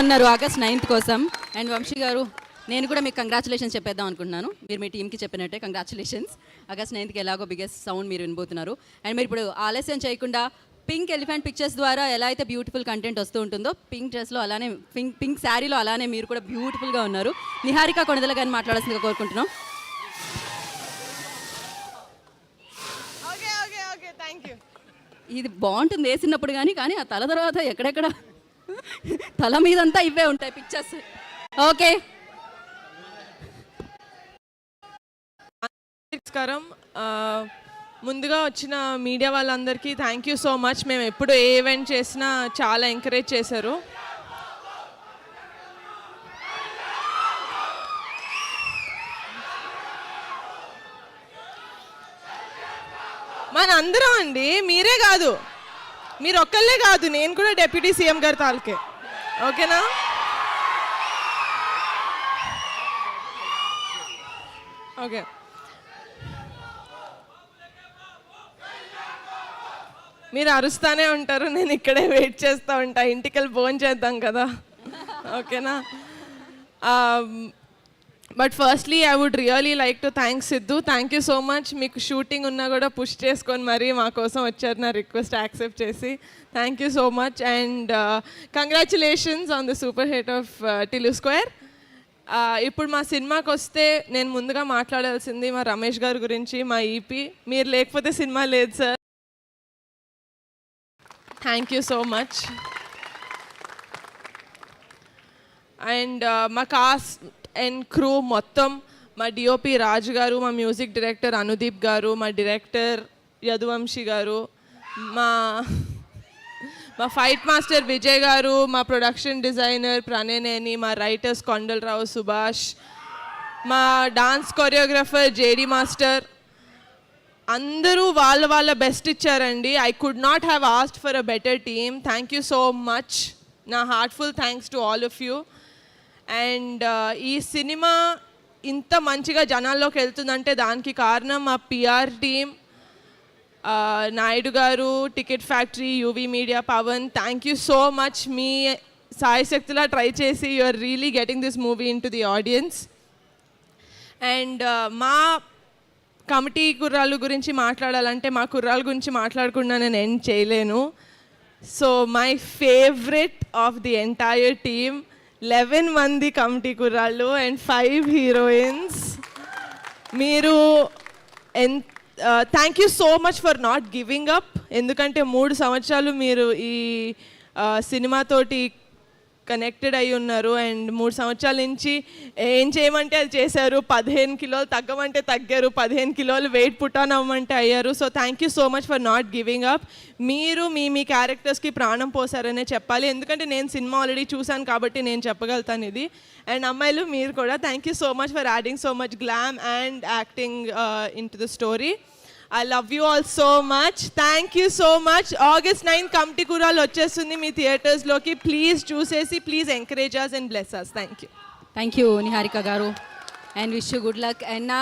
ఉన్నారు August 9th కోసం. And Vamsi గారు, నేను కూడా మీకు కంగ్రాచులేషన్స్ చెప్పేద్దాం అనుకుంటున్నాను. మీరు మీ టీంకి చెప్పినట్టే కంగ్రాచులేషన్స్. ఆగస్ట్ 9th ఎలాగో బిగ్గెస్ట్ సౌండ్ మీరు వినబోతున్నారు. అండ్ మీరు ఇప్పుడు ఆలస్యం చేయకుండా పింక్ ఎలిఫెంట్ పిక్చర్స్ ద్వారా ఎలా అయితే బ్యూటిఫుల్ కంటెంట్ వస్తూ ఉంటుందో, పింక్ డ్రెస్లో అలానే పింక్ శారీలో అలానే మీరు కూడా బ్యూటిఫుల్గా ఉన్నారు. నిహారిక కొణిదల గారిని మాట్లాడాల్సిందిగా కోరుకుంటున్నాం. ఇది బాగుంటుంది వేసినప్పుడు కానీ ఆ తల తర్వాత ఎక్కడెక్కడ తల మీదంతా ఇవే ఉంటాయి పిక్చర్స్. ఓకే, నమస్కారం. ముందుగా వచ్చిన మీడియా వాళ్ళందరికీ థ్యాంక్ యూ సో మచ్. మేము ఎప్పుడు ఏ ఈవెంట్ చేసినా చాలా ఎంకరేజ్ చేశారు. మన అందరం అండి, మీరే కాదు, మీరు ఒక్కళ్ళే కాదు, నేను కూడా డిప్యూటీ సీఎం గారి తాలూకే. ఓకేనా? ఓకే, మీరు అరుస్తానే ఉంటారు, నేను ఇక్కడే వెయిట్ చేస్తూ ఉంటా. ఇంటికి వెళ్ళి ఫోన్ చేద్దాం కదా. ఓకేనా? But firstly I would really like to thank Siddhu. Thank you so much. మీకు షూటింగ్ ఉన్నా కూడా పుష్ చేసుకొని మరీ మా కోసం వచ్చారు, నా రిక్వెస్ట్ యాక్సెప్ట్ చేసి. Thank you so much. And congratulations on the super hit of Tillu square. ఇప్పుడు మా సినిమాకి వస్తే నేను ముందుగా మాట్లాడాల్సింది మా రమేష్ గారి గురించి, మా ఈపీ. మీరు లేకపోతే సినిమా లేదు sir. Thank you so much. And మా కాస్ట్ అండ్ క్రూ మొత్తం, మా డిఓపి రాజు గారు, మా మ్యూజిక్ డైరెక్టర్ అనుదీప్ గారు, మా డైరెక్టర్ యదువంశీ గారు, మా ఫైట్ మాస్టర్ విజయ్ గారు, మా ప్రొడక్షన్ డిజైనర్ ప్రణయనేని, మా రైటర్స్ కొండలరావు సుభాష్, మా డాన్స్ కొరియోగ్రఫర్ జేడి మాస్టర్, అందరూ వాళ్ళ బెస్ట్ ఇచ్చారండి. I could not have asked for a better team. Thank you so much. నా heartful thanks to all of you. And ఈ సినిమా ఇంత మంచిగా జనాల్లోకి వెళ్తుందంటే దానికి కారణం మా పిఆర్ టీమ్, నాయుడు గారు, ticket factory, UV media, Pawan. Thank you so much. మీ సాయశక్తిలా ట్రై చేసి you are really getting this movie into the audiences. And మా కమిటీ కుర్రాళ్ళ గురించి మాట్లాడాలంటే మా కుర్రాళ్ళ గురించి మాట్లాడకుండా నేను ఎండ్ చేయలేను. So my favourite of the entire team, 11 మంది కమిటీ కుర్రాళ్ళు అండ్ 5 హీరోయిన్స్. మీరు thank you so much for not giving up. ఎందుకంటే 3 సంవత్సరాలు మీరు ఈ సినిమాతోటి కనెక్టెడ్ అయి ఉన్నారు. అండ్ 3 సంవత్సరాల నుంచి ఏం చేయమంటే అది చేశారు. 15 కిలోలు తగ్గమంటే తగ్గారు, 15 కిలోలు వెయిట్ పుట్ ఆన్ అవ్వమంటే అయ్యారు. So thank you so much for not giving up. మీరు మీ క్యారెక్టర్స్కి ప్రాణం పోసారనే చెప్పాలి. ఎందుకంటే నేను సినిమా ఆల్రెడీ చూశాను కాబట్టి నేను చెప్పగలుగుతాను ఇది. అండ్ అమ్మాయిలు మీరు కూడా thank you so much for adding so much glam and acting in to the story. I love you all so much. Thank you so much. August 9 committee కుర్రాళ్ళు వచ్చేస్తుంది మీ థియేటర్స్లోకి. ప్లీజ్ చూసేసి please encourage us and bless us. Thank you. Thank you Niharika గారు. And wish you good luck. And నా